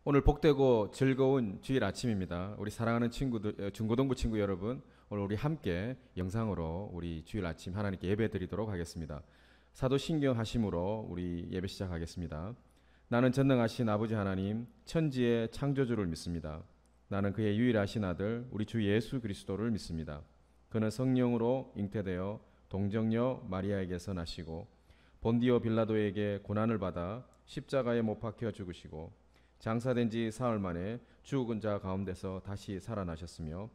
오늘 복되고 즐거운 주일 아침입니다. 우리 사랑하는 친구들, 중고등부 친구 여러분, 오늘 우리 함께 영상으로 우리 주일 아침 하나님께 예배 드리도록 하겠습니다. 사도신경 하심으로 우리 예배 시작하겠습니다. 나는 전능하신 아버지 하나님, 천지의 창조주를 믿습니다. 나는 그의 유일하신 아들, 우리 주 예수 그리스도를 믿습니다. 그는 성령으로 잉태되어 동정녀 마리아에게서 나시고 본디오 빌라도에게 고난을 받아 십자가에 못 박혀 죽으시고 장사된 지 사흘 만에 죽은 자 가운데서 다시 살아나셨으며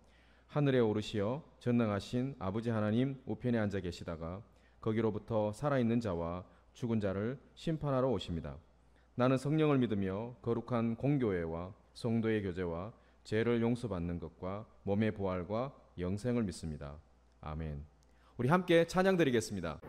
하늘에 오르시어 전능하신 아버지 하나님 우편에 앉아 계시다가 거기로부터 살아있는 자와 죽은 자를 심판하러 오십니다. 나는 성령을 믿으며 거룩한 공교회와 성도의 교제와 죄를 용서받는 것과 몸의 부활과 영생을 믿습니다. 아멘. 우리 함께 찬양 드리겠습니다.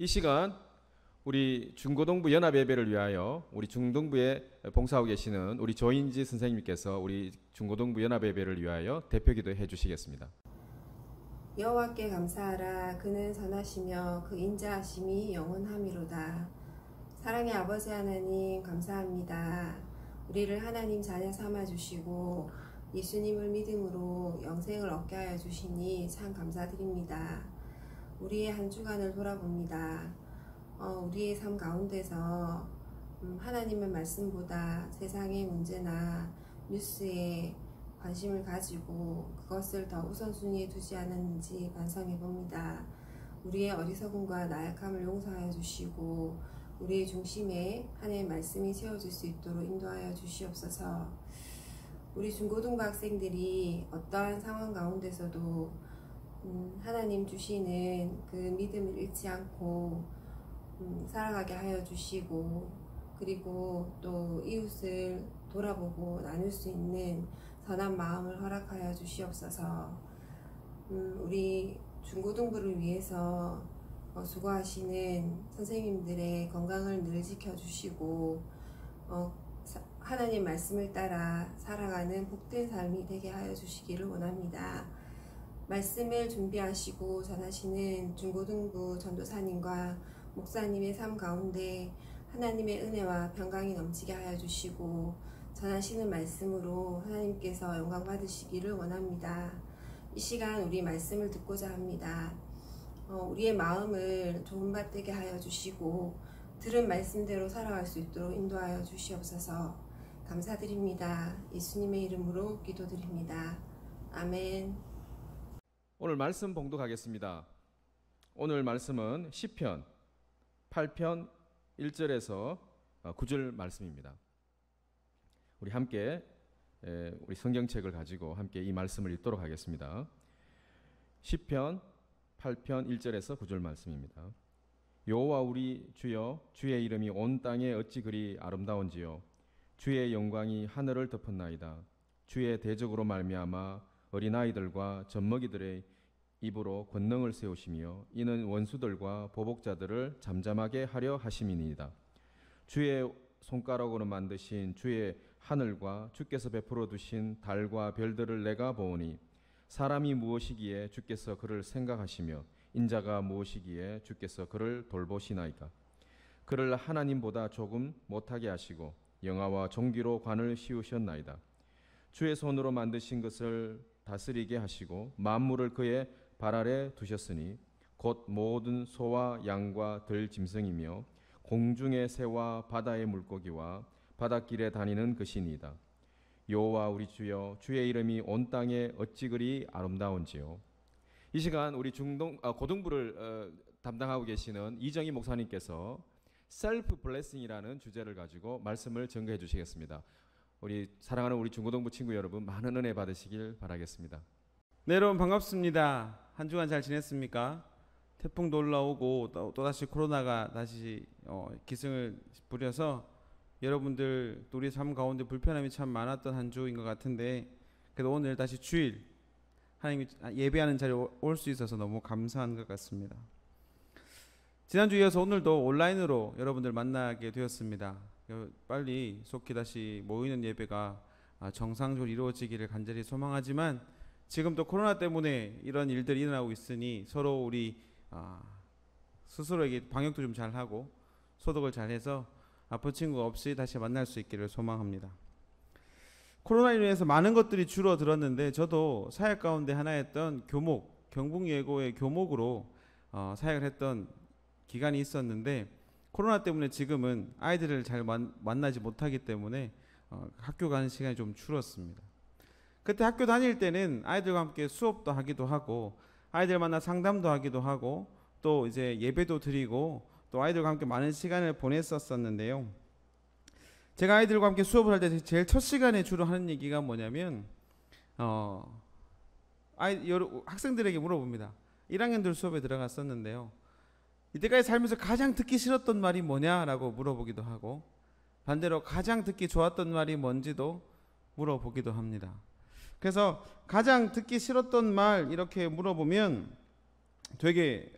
이 시간 우리 중고등부 연합예배를 위하여 우리 중등부에 봉사하고 계시는 우리 조인지 선생님께서 우리 중고등부 연합예배를 위하여 대표기도 해주시겠습니다. 여호와께 감사하라. 그는 선하시며 그 인자하심이 영원함이로다. 사랑의 아버지 하나님 감사합니다. 우리를 하나님 자녀 삼아주시고 예수님을 믿음으로 영생을 얻게 하여 주시니 참 감사드립니다. 우리의 한 주간을 돌아봅니다. 우리의 삶 가운데서 하나님의 말씀보다 세상의 문제나 뉴스에 관심을 가지고 그것을 더 우선순위에 두지 않았는지 반성해 봅니다. 우리의 어리석음과 나약함을 용서하여 주시고 우리의 중심에 하나님의 말씀이 세워질 수 있도록 인도하여 주시옵소서. 우리 중고등부 학생들이 어떠한 상황 가운데서도 하나님 주시는 그 믿음을 잃지 않고 살아가게 하여 주시고, 그리고 또 이웃을 돌아보고 나눌 수 있는 선한 마음을 허락하여 주시옵소서. 우리 중고등부를 위해서 수고하시는 선생님들의 건강을 늘 지켜주시고 하나님 말씀을 따라 살아가는 복된 삶이 되게 하여 주시기를 원합니다. 말씀을 준비하시고 전하시는 중고등부 전도사님과 목사님의 삶 가운데 하나님의 은혜와 평강이 넘치게 하여 주시고 전하시는 말씀으로 하나님께서 영광 받으시기를 원합니다. 이 시간 우리 말씀을 듣고자 합니다. 우리의 마음을 도움받게 하여 주시고 들은 말씀대로 살아갈 수 있도록 인도하여 주시옵소서. 감사드립니다. 예수님의 이름으로 기도드립니다. 아멘. 오늘 말씀 봉독하겠습니다. 오늘 말씀은 시편 8편 1절에서 9절 말씀입니다. 우리 함께 우리 성경책을 가지고 함께 이 말씀을 읽도록 하겠습니다. 시편 8편 1절에서 9절 말씀입니다. 여호와 우리 주여, 주의 이름이 온 땅에 어찌 그리 아름다운지요. 주의 영광이 하늘을 덮었나이다. 주의 대적으로 말미암아 어린아이들과 젖먹이들의 입으로 권능을 세우시며 이는 원수들과 보복자들을 잠잠하게 하려 하심이니이다. 주의 손가락으로 만드신 주의 하늘과 주께서 베풀어 두신 달과 별들을 내가 보오니 사람이 무엇이기에 주께서 그를 생각하시며 인자가 무엇이기에 주께서 그를 돌보시나이까. 그를 하나님보다 조금 못하게 하시고 영화와 종기로 관을 씌우셨나이다. 주의 손으로 만드신 것을 다스리게 하시고 만물을 그의 발 아래 두셨으니 곧 모든 소와 양과 들 짐승이며 공중의 새와 바다의 물고기와 바닷길에 다니는 것이니이다. 여호와 우리 주여, 주의 이름이 온 땅에 어찌 그리 아름다운지요. 이 시간 우리 고등부를 담당하고 계시는 이정희 목사님께서 셀프 블레싱이라는 주제를 가지고 말씀을 전개해 주시겠습니다. 우리 사랑하는 우리 중고등부 친구 여러분, 많은 은혜 받으시길 바라겠습니다. 네, 여러분 반갑습니다. 한 주간 잘 지냈습니까? 태풍도 올라오고 또다시 코로나가 다시 기승을 부려서 여러분들 또 우리 삶 가운데 불편함이 참 많았던 한 주인 것 같은데, 그래도 오늘 다시 주일 하나님이 예배하는 자리에 올 수 있어서 너무 감사한 것 같습니다. 지난주에 이어서 오늘도 온라인으로 여러분들 만나게 되었습니다. 빨리 속히 다시 모이는 예배가 정상적으로 이루어지기를 간절히 소망하지만 지금 또 코로나 때문에 이런 일들이 일어나고 있으니 서로 우리 스스로에게 방역도 좀 잘하고 소독을 잘해서 아픈 친구 없이 다시 만날 수 있기를 소망합니다. 코로나로 인해서 많은 것들이 줄어들었는데 저도 사역 가운데 하나였던 교목, 경북예고의 교목으로 사역을 했던 기간이 있었는데 코로나 때문에 지금은 아이들을 잘 만나지 못하기 때문에 학교 가는 시간이 좀 줄었습니다. 그때 학교 다닐 때는 아이들과 함께 수업도 하기도 하고 아이들 만나 상담도 하기도 하고 또 이제 예배도 드리고 또 아이들과 함께 많은 시간을 보냈었는데요. 제가 아이들과 함께 수업을 할 때 제일 첫 시간에 주로 하는 얘기가 뭐냐면 학생들에게 물어봅니다. 1학년들 수업에 들어갔었는데요. 이때까지 살면서 가장 듣기 싫었던 말이 뭐냐라고 물어보기도 하고 반대로 가장 듣기 좋았던 말이 뭔지도 물어보기도 합니다. 그래서 가장 듣기 싫었던 말 이렇게 물어보면 되게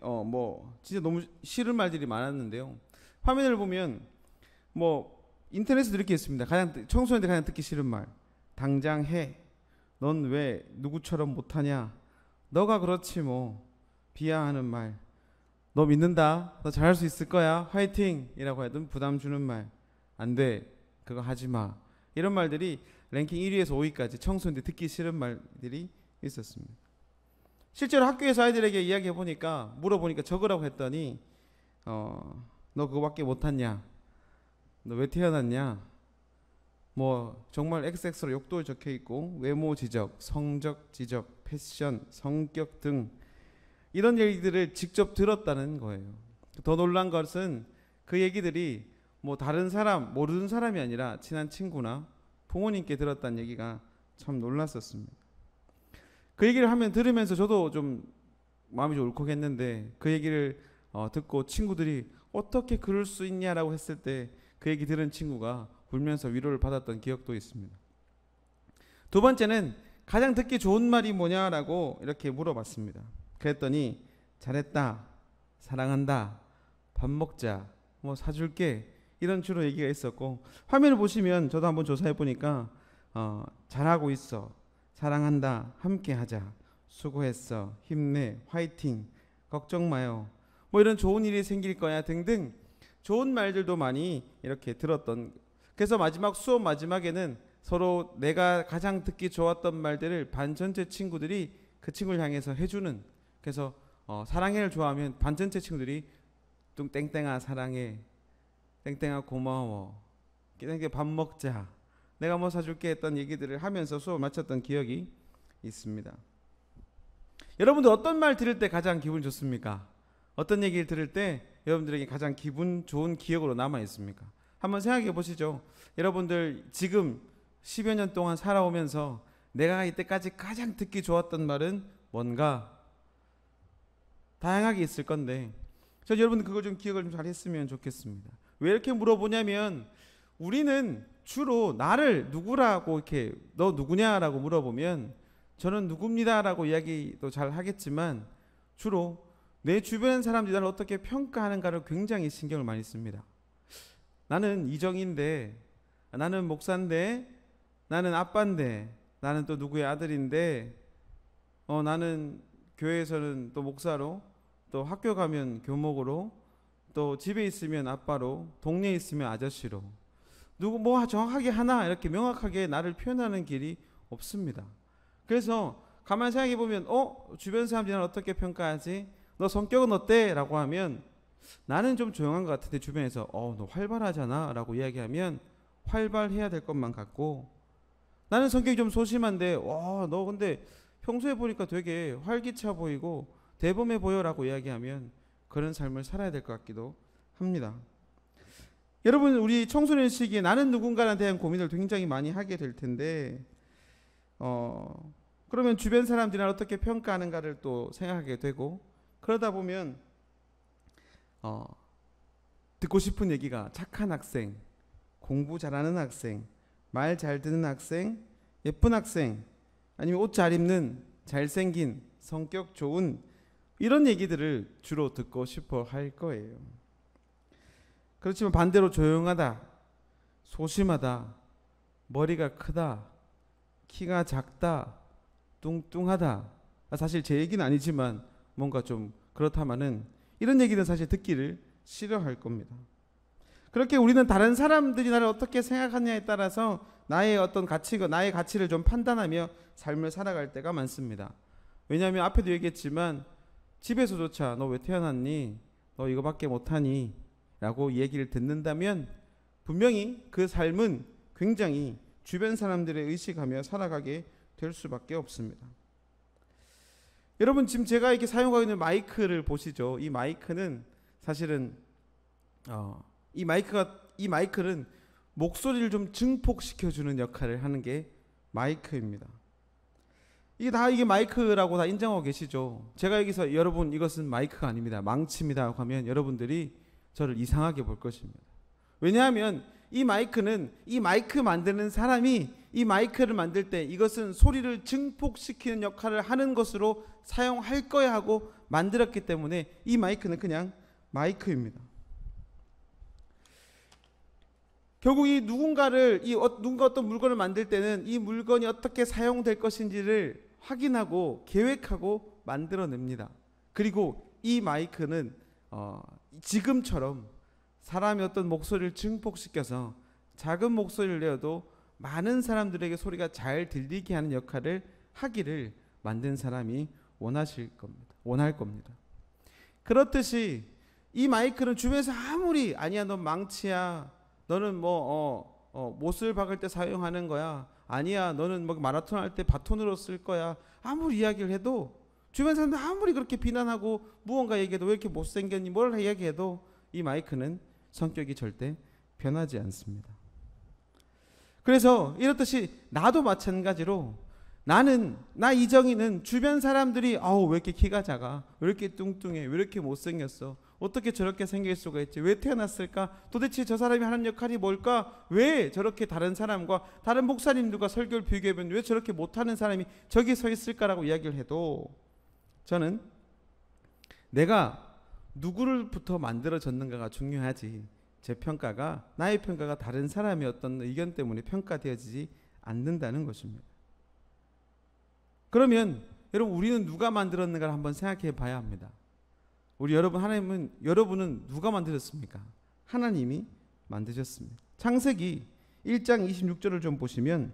진짜 너무 싫은 말들이 많았는데요. 화면을 보면 인터넷에도 이렇게 있습니다. 청소년들 가장 듣기 싫은 말. 당장 해. 넌 왜 누구처럼 못하냐. 너가 그렇지 뭐. 비하하는 말. 너 믿는다. 너 잘할 수 있을 거야. 화이팅! 이라고 하든 부담 주는 말. 안 돼. 그거 하지 마. 이런 말들이 랭킹 1위에서 5위까지 청소년들 듣기 싫은 말들이 있었습니다. 실제로 학교에서 아이들에게 이야기해보니까 물어보니까 적으라고 했더니 너 그거밖에 못하냐. 너 왜 태어났냐. 정말 XX로 욕도 적혀있고 외모 지적, 성적 지적, 패션, 성격 등 이런 얘기들을 직접 들었다는 거예요. 더 놀란 것은 그 얘기들이 다른 사람, 모르는 사람이 아니라 친한 친구나 부모님께 들었다는 얘기가 참 놀랐었습니다. 그 얘기를 들으면서 저도 좀 마음이 좀 울컥했는데 그 얘기를 듣고 친구들이 어떻게 그럴 수 있냐라고 했을 때 그 얘기 들은 친구가 울면서 위로를 받았던 기억도 있습니다. 두 번째는 가장 듣기 좋은 말이 뭐냐라고 이렇게 물어봤습니다. 그랬더니 잘했다, 사랑한다, 밥 먹자, 사줄게 이런 주로 얘기가 있었고 화면을 보시면 저도 한번 조사해 보니까 잘하고 있어, 사랑한다, 함께하자, 수고했어, 힘내, 화이팅, 걱정 마요, 이런 좋은 일이 생길 거야 등등 좋은 말들도 많이 이렇게 들었던. 그래서 수업 마지막에는 서로 내가 가장 듣기 좋았던 말들을 반 전체 친구들이 그 친구를 향해서 해주는, 그래서 사랑해를 좋아하면 반 전체 친구들이 땡땡아 사랑해, 땡땡아 고마워, 땡땡 밥 먹자, 내가 뭐 사줄게 했던 얘기들을 하면서 수업을 마쳤던 기억이 있습니다. 여러분들 어떤 말 들을 때 가장 기분 좋습니까? 어떤 얘기를 들을 때 여러분들에게 가장 기분 좋은 기억으로 남아 있습니까? 한번 생각해 보시죠. 여러분들 지금 10여 년 동안 살아오면서 내가 이때까지 가장 듣기 좋았던 말은 뭔가? 다양하게 있을 건데 저 여러분들 그걸 좀 기억을 좀 잘 했으면 좋겠습니다. 왜 이렇게 물어보냐면 우리는 주로 나를 누구라고 이렇게 너 누구냐라고 물어보면 저는 누굽니다라고 이야기도 잘 하겠지만 주로 내 주변 사람들이 나를 어떻게 평가하는가를 굉장히 신경을 많이 씁니다. 나는 이정인데, 나는 목사인데, 나는 아빠인데, 나는 또 누구의 아들인데, 나는 교회에서는 또 목사로, 또 학교 가면 교목으로, 또 집에 있으면 아빠로, 동네에 있으면 아저씨로, 누구 뭐 정확하게 하나 이렇게 명확하게 나를 표현하는 길이 없습니다. 그래서 가만히 생각해 보면 주변 사람들이 나를 어떻게 평가하지? 너 성격은 어때? 라고 하면 나는 좀 조용한 것 같은데 주변에서 너 활발하잖아 라고 이야기하면 활발해야 될 것만 같고, 나는 성격이 좀 소심한데 너 근데 평소에 보니까 되게 활기차 보이고 대범해 보여라고 이야기하면 그런 삶을 살아야 될 것 같기도 합니다. 여러분 우리 청소년 시기에 나는 누군가에 대한 고민을 굉장히 많이 하게 될 텐데 그러면 주변 사람들이 나를 어떻게 평가하는가를 또 생각하게 되고, 그러다 보면 듣고 싶은 얘기가 착한 학생, 공부 잘하는 학생, 말 잘 듣는 학생, 예쁜 학생, 아니면 옷 잘 입는 잘생긴 성격 좋은 이런 얘기들을 주로 듣고 싶어 할 거예요. 그렇지만 반대로 조용하다, 소심하다, 머리가 크다, 키가 작다, 뚱뚱하다, 사실 제 얘기는 아니지만 뭔가 좀 그렇다마는 이런 얘기는 사실 듣기를 싫어할 겁니다. 그렇게 우리는 다른 사람들이 나를 어떻게 생각하느냐에 따라서 나의 어떤 가치가, 나의 가치를 좀 판단하며 삶을 살아갈 때가 많습니다. 왜냐하면 앞에도 얘기했지만 집에서조차 너 왜 태어났니? 너 이거밖에 못하니? 라고 얘기를 듣는다면 분명히 그 삶은 굉장히 주변 사람들의 의식하며 살아가게 될 수밖에 없습니다. 여러분 지금 제가 이렇게 사용하고 있는 마이크를 보시죠. 이 마이크는 사실은 이 마이크는 목소리를 좀 증폭시켜주는 역할을 하는 게 마이크입니다. 이게 마이크라고 다 인정하고 계시죠. 제가 여기서 여러분 이것은 마이크가 아닙니다, 망치입니다 하면 여러분들이 저를 이상하게 볼 것입니다. 왜냐하면 이 마이크는 이 마이크 만드는 사람이 이 마이크를 만들 때 이것은 소리를 증폭시키는 역할을 하는 것으로 사용할 거야 하고 만들었기 때문에 이 마이크는 그냥 마이크입니다. 결국 이 누군가 어떤 물건을 만들 때는 이 물건이 어떻게 사용될 것인지를 확인하고 계획하고 만들어냅니다. 그리고 이 마이크는 지금처럼 사람의 어떤 목소리를 증폭시켜서 작은 목소리를 내어도 많은 사람들에게 소리가 잘 들리게 하는 역할을 하기를 만든 사람이 원할 겁니다. 그렇듯이 이 마이크는 주변에서 아무리 아니야 너 망치야, 너는 못을 박을 때 사용하는 거야, 아니야 너는 마라톤 할 때 바톤으로 쓸 거야, 아무리 이야기를 해도 주변 사람들 아무리 그렇게 비난하고 무언가 얘기해도 왜 이렇게 못생겼니 뭘 이야기해도 이 마이크는 성격이 절대 변하지 않습니다. 그래서 이렇듯이 나도 마찬가지로 나 이정희는 주변 사람들이 왜 이렇게 키가 작아, 왜 이렇게 뚱뚱해, 왜 이렇게 못생겼어, 어떻게 저렇게 생길 수가 있지, 왜 태어났을까, 도대체 저 사람이 하는 역할이 뭘까, 왜 저렇게 다른 사람과 다른 목사님들과 설교를 비교해보면 왜 저렇게 못하는 사람이 저기 서 있을까라고 이야기를 해도 저는 내가 누구를부터 만들어졌는가가 중요하지 나의 평가가 다른 사람의 어떤 의견 때문에 평가되어지지 않는다는 것입니다. 그러면 여러분 우리는 누가 만들었는가를 한번 생각해 봐야 합니다. 여러분은 누가 만드셨습니까? 하나님이 만드셨습니다. 창세기 1장 26절을 좀 보시면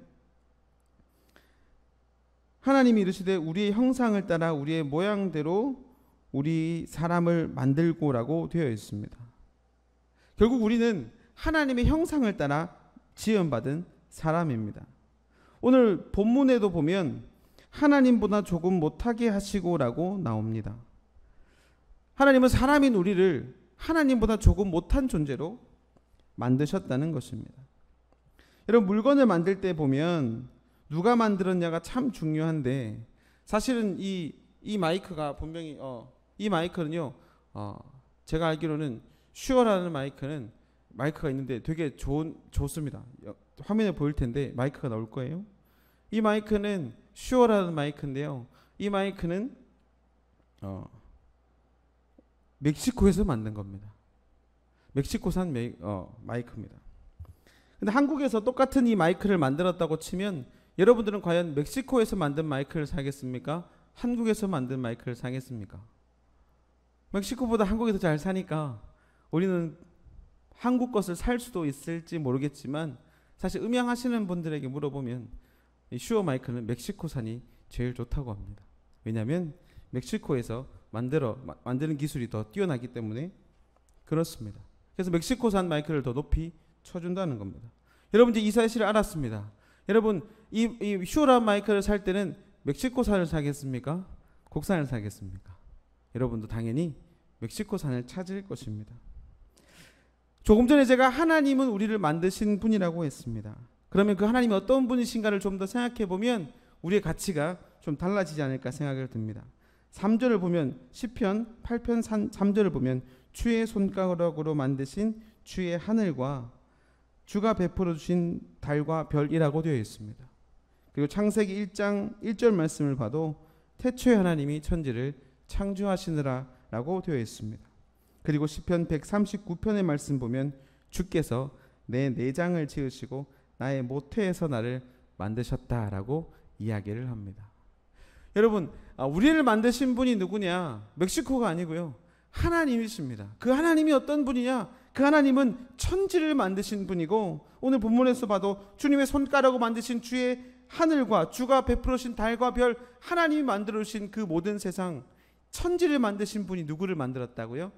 하나님이 이르시되 우리의 형상을 따라 우리의 모양대로 우리 사람을 만들고라고 되어 있습니다. 결국 우리는 하나님의 형상을 따라 지음받은 사람입니다. 오늘 본문에도 보면 하나님보다 조금 못하게 하시고라고 나옵니다. 하나님은 사람인 우리를 하나님보다 조금 못한 존재로 만드셨다는 것입니다. 여러분, 물건을 만들 때 보면 누가 만들었냐가 참 중요한데, 사실은 이 마이크가 분명히 이 마이크는요, 제가 알기로는 슈어라는 마이크가 있는데 되게 좋습니다. 화면에 보일 텐데 마이크가 나올 거예요. 이 마이크는 슈어라는 마이크인데요. 이 마이크는 멕시코에서 만든 겁니다. 멕시코산 마이크입니다. 근데 한국에서 똑같은 이 마이크를 만들었다고 치면 여러분들은 과연 멕시코에서 만든 마이크를 사겠습니까? 한국에서 만든 마이크를 사겠습니까? 멕시코보다 한국이 더 잘 사니까 우리는 한국 것을 살 수도 있을지 모르겠지만, 사실 음향하시는 분들에게 물어보면 이 슈어 마이크는 멕시코산이 제일 좋다고 합니다. 왜냐하면 멕시코에서 만드는 기술이 더 뛰어나기 때문에 그렇습니다. 그래서 멕시코산 마이크를 더 높이 쳐준다는 겁니다. 여러분, 이제 이 사실을 알았습니다. 여러분, 이 슈어란 마이크를 살 때는 멕시코산을 사겠습니까? 국산을 사겠습니까? 여러분도 당연히 멕시코산을 찾을 것입니다. 조금 전에 제가 하나님은 우리를 만드신 분이라고 했습니다. 그러면 그 하나님이 어떤 분이신가를 좀 더 생각해 보면 우리의 가치가 좀 달라지지 않을까 생각이 듭니다. 3절을 보면, 시편 8편 3절을 보면 주의 손가락으로 만드신 주의 하늘과 주가 베풀어 주신 달과 별이라고 되어 있습니다. 그리고 창세기 1장 1절 말씀을 봐도 태초에 하나님이 천지를 창조하시느라 라고 되어 있습니다. 그리고 시편 139편의 말씀 보면 주께서 내 내장을 지으시고 나의 모태에서 나를 만드셨다라고 이야기를 합니다. 여러분, 우리를 만드신 분이 누구냐? 멕시코가 아니고요, 하나님이십니다. 그 하나님이 어떤 분이냐? 그 하나님은 천지를 만드신 분이고, 오늘 본문에서 봐도 주님의 손가락으로 만드신 주의 하늘과 주가 베풀어 주신 달과 별, 하나님이 만들어 주신 그 모든 세상, 천지를 만드신 분이 누구를 만들었다고요?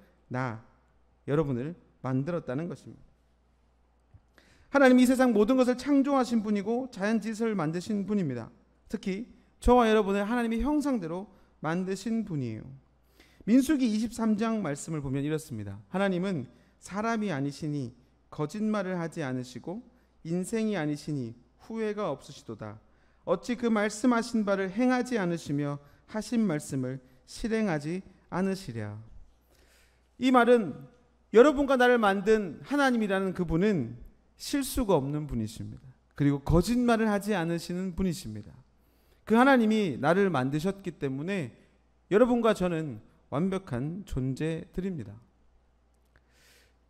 여러분을 만들었다는 것입니다. 하나님이 이 세상 모든 것을 창조하신 분이고 자연지을 만드신 분입니다. 특히 저와 여러분을 하나님의 형상대로 만드신 분이에요. 민수기 23장 말씀을 보면 이렇습니다. 하나님은 사람이 아니시니 거짓말을 하지 않으시고 인생이 아니시니 후회가 없으시도다. 어찌 그 말씀하신 바를 행하지 않으시며 하신 말씀을 실행하지 않으시랴. 이 말은 여러분과 나를 만든 하나님이라는 그분은 실수가 없는 분이십니다. 그리고 거짓말을 하지 않으시는 분이십니다. 그 하나님이 나를 만드셨기 때문에 여러분과 저는 완벽한 존재들입니다.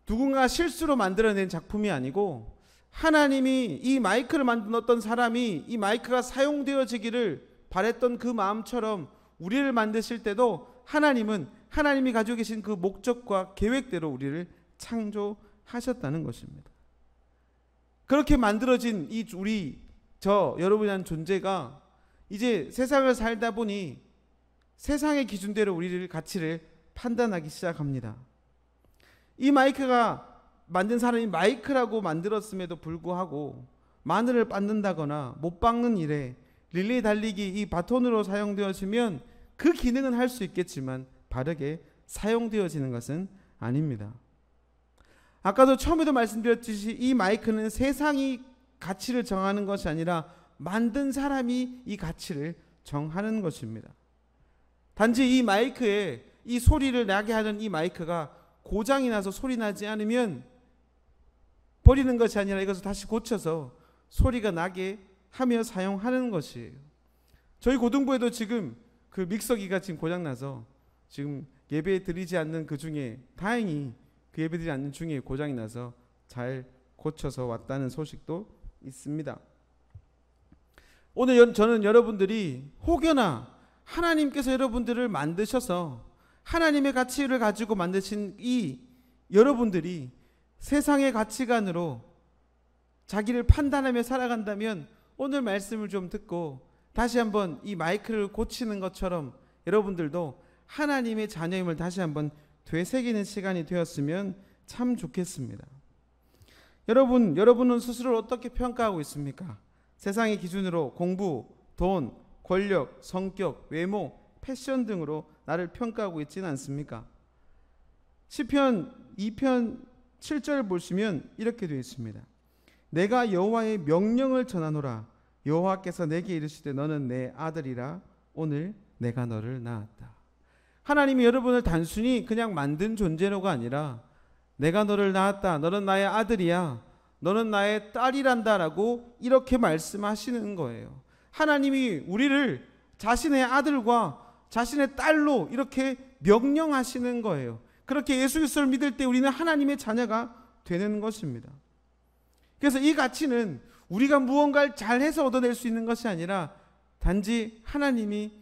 누군가 실수로 만들어낸 작품이 아니고, 하나님이 이 마이크를 만든 어떤 사람이 이 마이크가 사용되어지기를 바랬던 그 마음처럼 우리를 만드실 때도 하나님은 하나님이 가지고 계신 그 목적과 계획대로 우리를 창조하셨다는 것입니다. 그렇게 만들어진 이 여러분이라는 존재가 이제 세상을 살다 보니 세상의 기준대로 우리를 가치를 판단하기 시작합니다. 이 마이크가 만든 사람이 마이크라고 만들었음에도 불구하고 마늘을 빻는다거나 못 빻는 일에 릴레이 달리기 이 바톤으로 사용되어지면 그 기능은 할 수 있겠지만 바르게 사용되어지는 것은 아닙니다. 아까도 처음에도 말씀드렸듯이 이 마이크는 세상이 가치를 정하는 것이 아니라 만든 사람이 이 가치를 정하는 것입니다. 단지 이 마이크에 이 소리를 나게 하는 이 마이크가 고장이 나서 소리 나지 않으면 버리는 것이 아니라 이것을 다시 고쳐서 소리가 나게 하며 사용하는 것이에요. 저희 고등부에도 지금 그 믹서기가 지금 고장나서 지금 예배 드리지 않는 그 중에, 다행히 그 예배 드리지 않는 중에 고장이 나서 잘 고쳐서 왔다는 소식도 있습니다. 오늘 저는 여러분들이 혹여나 하나님께서 여러분들을 만드셔서 하나님의 가치를 가지고 만드신 이 여러분들이 세상의 가치관으로 자기를 판단하며 살아간다면 오늘 말씀을 좀 듣고 다시 한번 이 마이크를 고치는 것처럼 여러분들도 하나님의 자녀임을 다시 한번 되새기는 시간이 되었으면 참 좋겠습니다. 여러분은 스스로를 어떻게 평가하고 있습니까? 세상의 기준으로 공부, 돈, 권력, 성격, 외모, 패션 등으로 나를 평가하고 있지는 않습니까? 시편 2편 7절 보시면 이렇게 되어 있습니다. 내가 여호와의 명령을 전하노라. 여호와께서 내게 이르시되 너는 내 아들이라. 오늘 내가 너를 낳았다. 하나님이 여러분을 단순히 그냥 만든 존재로가 아니라 내가 너를 낳았다. 너는 나의 아들이야. 너는 나의 딸이란다 라고 이렇게 말씀하시는 거예요. 하나님이 우리를 자신의 아들과 자신의 딸로 이렇게 명령하시는 거예요. 그렇게 예수 그리스도를 믿을 때 우리는 하나님의 자녀가 되는 것입니다. 그래서 이 가치는 우리가 무언가를 잘해서 얻어낼 수 있는 것이 아니라 단지 하나님이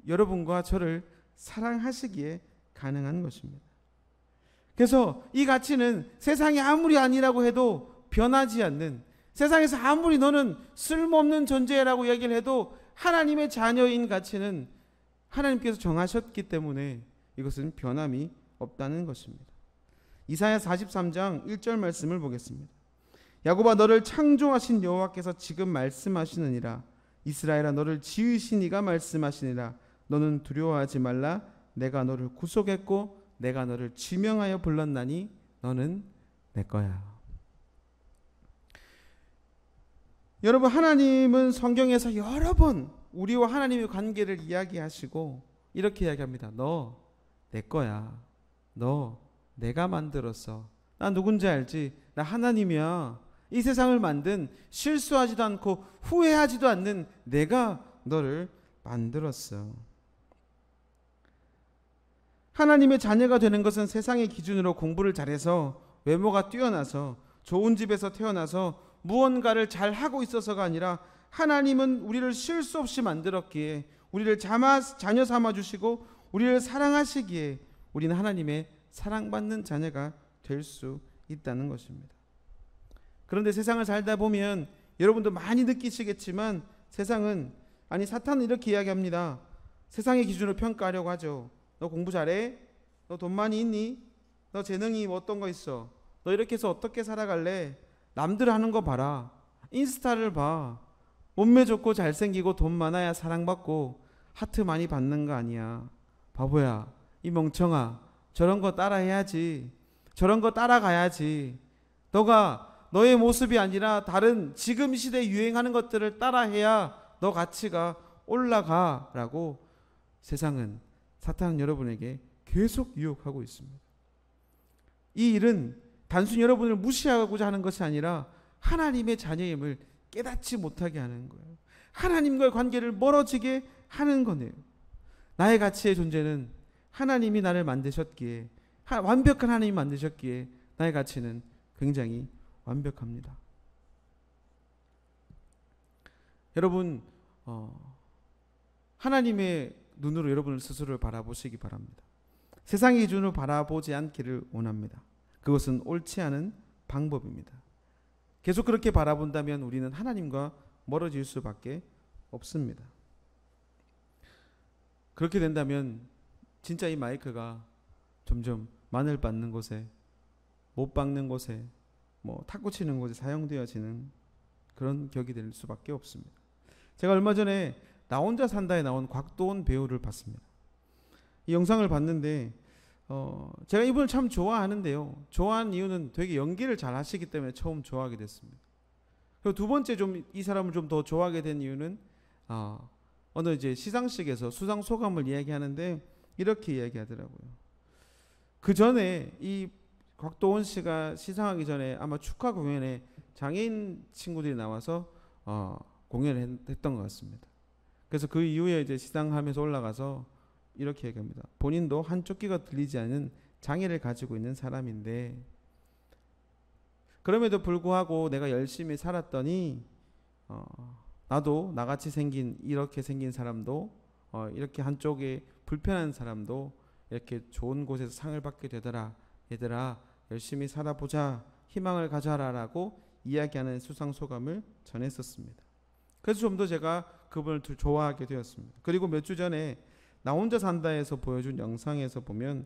여러분과 저를 사랑하시기에 가능한 것입니다. 그래서 이 가치는 세상이 아무리 아니라고 해도 변하지 않는, 세상에서 아무리 너는 쓸모없는 존재라고 얘기를 해도 하나님의 자녀인 가치는 하나님께서 정하셨기 때문에 이것은 변함이 없다는 것입니다. 이사야 43장 1절 말씀을 보겠습니다. 야곱아 너를 창조하신 여호와께서 지금 말씀하시느니라. 이스라엘아 너를 지으신 이가 말씀하시니라. 너는 두려워하지 말라. 내가 너를 구속했고 내가 너를 지명하여 불렀나니 너는 내 거야. 여러분, 하나님은 성경에서 여러 번 우리와 하나님의 관계를 이야기하시고 이렇게 이야기합니다. 너 내 거야. 너 내가 만들었어. 나 누군지 알지? 나 하나님이야. 이 세상을 만든, 실수하지도 않고 후회하지도 않는 내가 너를 만들었어. 하나님의 자녀가 되는 것은 세상의 기준으로 공부를 잘해서, 외모가 뛰어나서, 좋은 집에서 태어나서 무언가를 잘하고 있어서가 아니라 하나님은 우리를 실수 없이 만들었기에, 우리를 자녀 삼아 주시고 우리를 사랑하시기에 우리는 하나님의 사랑받는 자녀가 될 수 있다는 것입니다. 그런데 세상을 살다 보면 여러분도 많이 느끼시겠지만 세상은, 아니 사탄은 이렇게 이야기합니다. 세상의 기준으로 평가하려고 하죠. 너 공부 잘해? 너 돈 많이 있니? 너 재능이 뭐 어떤 거 있어? 너 이렇게 해서 어떻게 살아갈래? 남들 하는 거 봐라. 인스타를 봐. 몸매 좋고 잘생기고 돈 많아야 사랑받고 하트 많이 받는 거 아니야. 바보야, 이 멍청아. 저런 거 따라해야지. 저런 거 따라가야지. 너가 너의 모습이 아니라 다른 지금 시대에 유행하는 것들을 따라해야 너 가치가 올라가 라고 세상은, 사탄은 여러분에게 계속 유혹하고 있습니다. 이 일은 단순히 여러분을 무시하고자 하는 것이 아니라 하나님의 자녀임을 깨닫지 못하게 하는 거예요. 하나님과의 관계를 멀어지게 하는 거네요. 나의 가치의 존재는 하나님이 나를 만드셨기에, 완벽한 하나님이 만드셨기에 나의 가치는 굉장히 완벽합니다. 여러분, 하나님의 눈으로 여러분을 스스로를 바라보시기 바랍니다. 세상의 기준으로 바라보지 않기를 원합니다. 그것은 옳지 않은 방법입니다. 계속 그렇게 바라본다면 우리는 하나님과 멀어질 수밖에 없습니다. 그렇게 된다면 진짜 이 마이크가 점점 마늘 빻는 곳에, 못 박는 곳에, 뭐 탁구 치는 곳에 사용되어지는 그런 격이 될 수밖에 없습니다. 제가 얼마 전에 나 혼자 산다에 나온 곽도원 배우를 봤습니다. 이 영상을 봤는데 제가 이분을 참 좋아하는데요. 좋아하는 이유는 되게 연기를 잘 하시기 때문에 처음 좋아하게 됐습니다. 그리고 두 번째 좀 이 사람을 좀 더 좋아하게 된 이유는 어느 이제 시상식에서 수상 소감을 이야기하는데 이렇게 이야기하더라고요. 그 전에 이 곽도원 씨가 시상하기 전에 아마 축하 공연에 장애인 친구들이 나와서 공연을 했던 것 같습니다. 그래서 그 이후에 이제 시상하면서 올라가서 이렇게 얘기합니다. 본인도 한쪽 귀가 들리지 않는 장애를 가지고 있는 사람인데 그럼에도 불구하고 내가 열심히 살았더니 나도 나같이 생긴, 이렇게 생긴 사람도 이렇게 한쪽에 불편한 사람도 이렇게 좋은 곳에서 상을 받게 되더라. 얘들아 열심히 살아보자, 희망을 가져라라고 이야기하는 수상소감을 전했었습니다. 그래서 좀 더 제가 그분을 좋아하게 되었습니다. 그리고 몇 주 전에 나 혼자 산다에서 보여준 영상에서 보면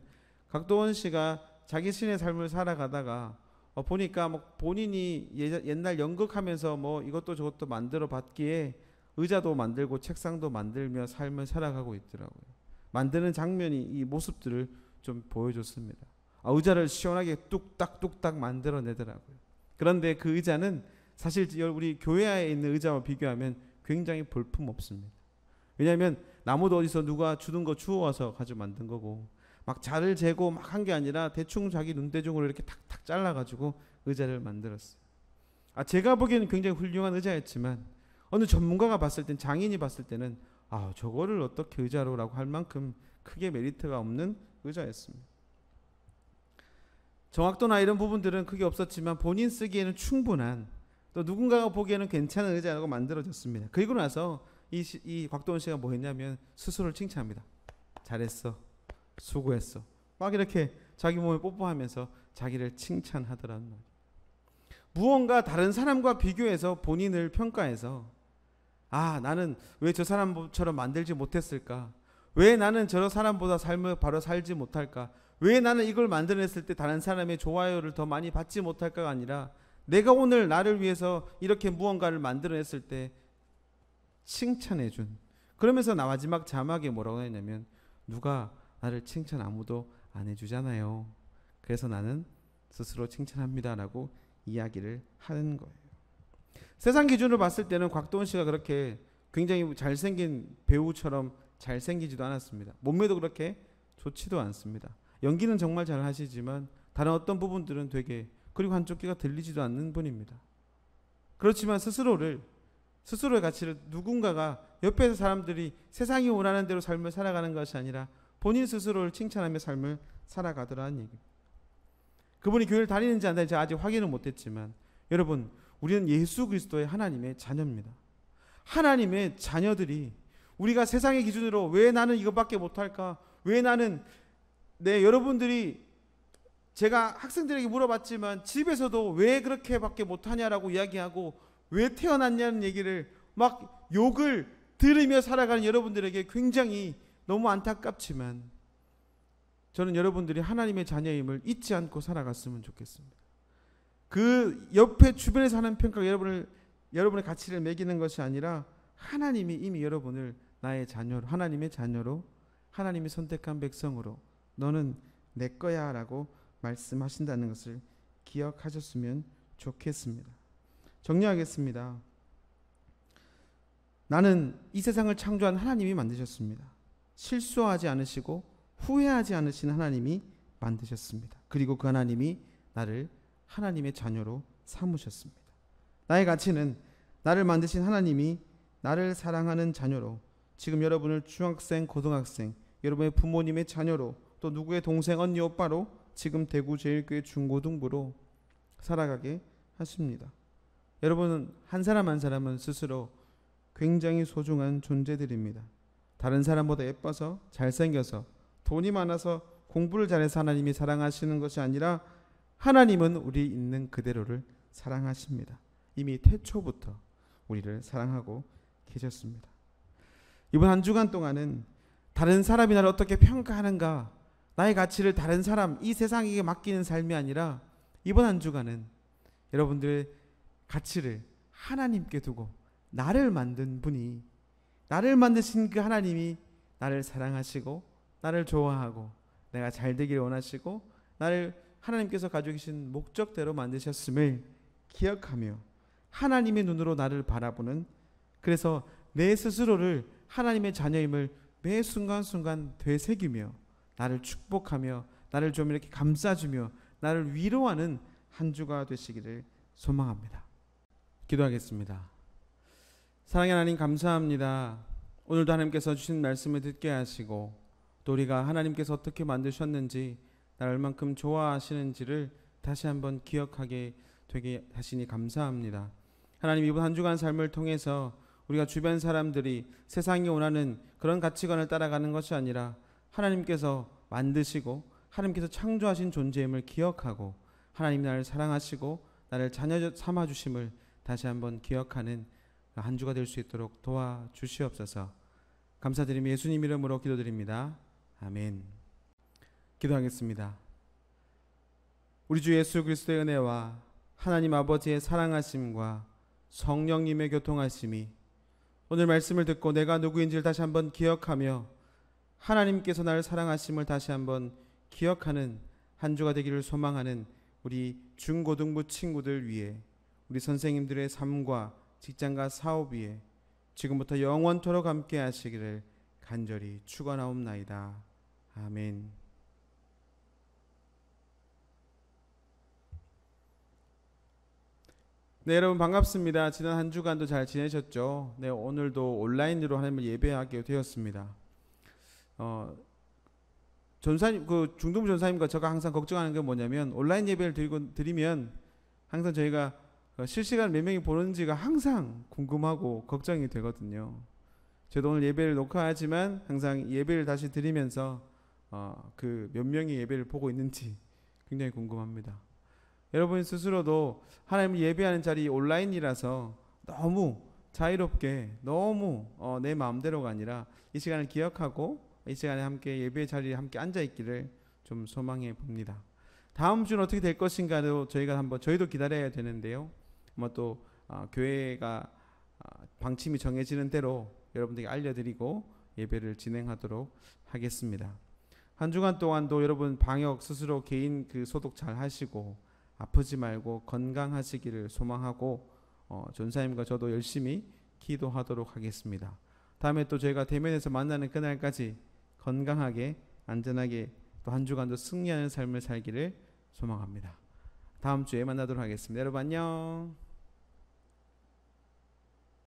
각도원 씨가 자기 신의 삶을 살아가다가 보니까 뭐 본인이 옛날 연극하면서 뭐 이것도 저것도 만들어 봤기에 의자도 만들고 책상도 만들며 삶을 살아가고 있더라고요. 만드는 장면이 이 모습들을 좀 보여줬습니다. 의자를 시원하게 뚝딱뚝딱 만들어내더라고요. 그런데 그 의자는 사실 우리 교회에 있는 의자와 비교하면 굉장히 볼품없습니다. 왜냐하면 나무도 어디서 누가 주는 거 주워와서 가지고 만든 거고 막 자를 재고 막 한 게 아니라 대충 자기 눈대중으로 이렇게 탁탁 잘라가지고 의자를 만들었어요. 제가 보기에는 굉장히 훌륭한 의자였지만 어느 전문가가 봤을 땐, 장인이 봤을 때는 저거를 어떻게 의자로라고 할 만큼 크게 메리트가 없는 의자였습니다. 정확도나 이런 부분들은 크게 없었지만 본인 쓰기에는 충분한, 또 누군가가 보기에는 괜찮은 의자라고 만들어졌습니다. 그리고 나서 이 곽도원 씨가 뭐 했냐면 스스로를 칭찬합니다. 잘했어, 수고했어, 막 이렇게 자기 몸에 뽀뽀하면서 자기를 칭찬하더라는 말이에요. 무언가 다른 사람과 비교해서 본인을 평가해서 나는 왜 저 사람처럼 만들지 못했을까, 왜 나는 저 사람보다 삶을 바로 살지 못할까, 왜 나는 이걸 만들어냈을 때 다른 사람의 좋아요를 더 많이 받지 못할까가 아니라 내가 오늘 나를 위해서 이렇게 무언가를 만들어냈을 때 칭찬해준, 그러면서 나 마지막 자막에 뭐라고 했냐면 누가 나를 칭찬 아무도 안 해주잖아요. 그래서 나는 스스로 칭찬합니다 라고 이야기를 하는 거예요. 세상 기준으로 봤을 때는 곽도원 씨가 그렇게 굉장히 잘생긴 배우처럼 잘생기지도 않았습니다. 몸매도 그렇게 좋지도 않습니다. 연기는 정말 잘 하시지만 다른 어떤 부분들은 되게, 그리고 한쪽 귀가 들리지도 않는 분입니다. 그렇지만 스스로의 가치를 누군가가 옆에서 사람들이 세상이 원하는 대로 삶을 살아가는 것이 아니라 본인 스스로를 칭찬하며 삶을 살아가더라는 얘기입니다. 그분이 교회를 다니는지 안 다니는지 아직 확인은 못했지만 여러분, 우리는 예수 그리스도의 하나님의 자녀입니다. 하나님의 자녀들이 우리가 세상의 기준으로 왜 나는 이것밖에 못할까, 왜 나는 여러분들이, 제가 학생들에게 물어봤지만 집에서도 왜 그렇게밖에 못하냐라고 이야기하고 왜 태어났냐는 얘기를 막 욕을 들으며 살아가는 여러분들에게 굉장히 너무 안타깝지만 저는 여러분들이 하나님의 자녀임을 잊지 않고 살아갔으면 좋겠습니다. 그 옆에 주변에서 하는 평가가 여러분의 가치를 매기는 것이 아니라 하나님이 이미 여러분을 나의 자녀로, 하나님의 자녀로, 하나님이 선택한 백성으로 너는 내 거야 라고 말씀하신다는 것을 기억하셨으면 좋겠습니다. 정리하겠습니다. 나는 이 세상을 창조한 하나님이 만드셨습니다. 실수하지 않으시고 후회하지 않으신 하나님이 만드셨습니다. 그리고 그 하나님이 나를 하나님의 자녀로 삼으셨습니다. 나의 가치는 나를 만드신 하나님이 나를 사랑하는 자녀로, 지금 여러분을 중학생, 고등학생, 여러분의 부모님의 자녀로, 또 누구의 동생, 언니, 오빠로 지금 대구제일교회 중고등부로 살아가게 하십니다. 여러분은 한 사람 한 사람은 스스로 굉장히 소중한 존재들입니다. 다른 사람보다 예뻐서, 잘생겨서, 돈이 많아서, 공부를 잘해서 하나님이 사랑하시는 것이 아니라 하나님은 우리 있는 그대로를 사랑하십니다. 이미 태초부터 우리를 사랑하고 계셨습니다. 이번 한 주간 동안은 다른 사람이 나를 어떻게 평가하는가, 나의 가치를 다른 사람, 이 세상에게 맡기는 삶이 아니라 이번 한 주간은 여러분들의 가치를 하나님께 두고 나를 만든 분이, 나를 만드신 그 하나님이 나를 사랑하시고 나를 좋아하고 내가 잘 되길 원하시고 나를 하나님께서 가지고 계신 목적대로 만드셨음을 기억하며 하나님의 눈으로 나를 바라보는, 그래서 내 스스로를 하나님의 자녀임을 매 순간순간 되새기며 나를 축복하며 나를 좀 이렇게 감싸주며 나를 위로하는 한 주가 되시기를 소망합니다. 기도하겠습니다. 사랑의 하나님, 감사합니다. 오늘도 하나님께서 주신 말씀을 듣게 하시고 또 우리가 하나님께서 어떻게 만드셨는지, 나를 얼만큼 좋아하시는지를 다시 한번 기억하게 되게 하시니 감사합니다. 하나님, 이번 한 주간 삶을 통해서 우리가 주변 사람들이 세상이 원하는 그런 가치관을 따라가는 것이 아니라 하나님께서 만드시고 하나님께서 창조하신 존재임을 기억하고 하나님이 나를 사랑하시고 나를 자녀 삼아 주심을 다시 한번 기억하는 한 주가 될 수 있도록 도와주시옵소서. 감사드리며 예수님 이름으로 기도드립니다. 아멘. 기도하겠습니다. 우리 주 예수 그리스도의 은혜와 하나님 아버지의 사랑하심과 성령님의 교통하심이 오늘 말씀을 듣고 내가 누구인지를 다시 한번 기억하며 하나님께서 나를 사랑하심을 다시 한번 기억하는 한 주가 되기를 소망하는 우리 중고등부 친구들 위해, 우리 선생님들의 삶과 직장과 사업 위에 지금부터 영원토록 함께 하시기를 간절히 축원하옵나이다. 아멘. 네, 여러분 반갑습니다. 지난 한 주간도 잘 지내셨죠? 네, 오늘도 온라인으로 하나님을 예배하게 되었습니다. 전사님, 그 중동부 전사님과 제가 항상 걱정하는 게 뭐냐면 온라인 예배를 드리면 항상 저희가 실시간 몇 명이 보는지가 항상 궁금하고 걱정이 되거든요. 저도 오늘 예배를 녹화하지만 항상 예배를 다시 드리면서 그 몇 명이 예배를 보고 있는지 굉장히 궁금합니다. 여러분 스스로도 하나님을 예배하는 자리 온라인이라서 너무 자유롭게, 너무 내 마음대로가 아니라 이 시간을 기억하고 이 시간에 함께 예배 자리에 함께 앉아 있기를 좀 소망해 봅니다. 다음 주는 어떻게 될 것인가도 저희도 기다려야 되는데요. 또 교회가 방침이 정해지는 대로 여러분들에게 알려드리고 예배를 진행하도록 하겠습니다. 한 주간 동안도 여러분 방역 스스로 개인 그 소독 잘 하시고 아프지 말고 건강하시기를 소망하고 전사님과 저도 열심히 기도하도록 하겠습니다. 다음에 또 저희가 대면에서 만나는 그날까지 건강하게 안전하게 또 한 주간도 승리하는 삶을 살기를 소망합니다. 다음 주에 만나도록 하겠습니다. 여러분 안녕.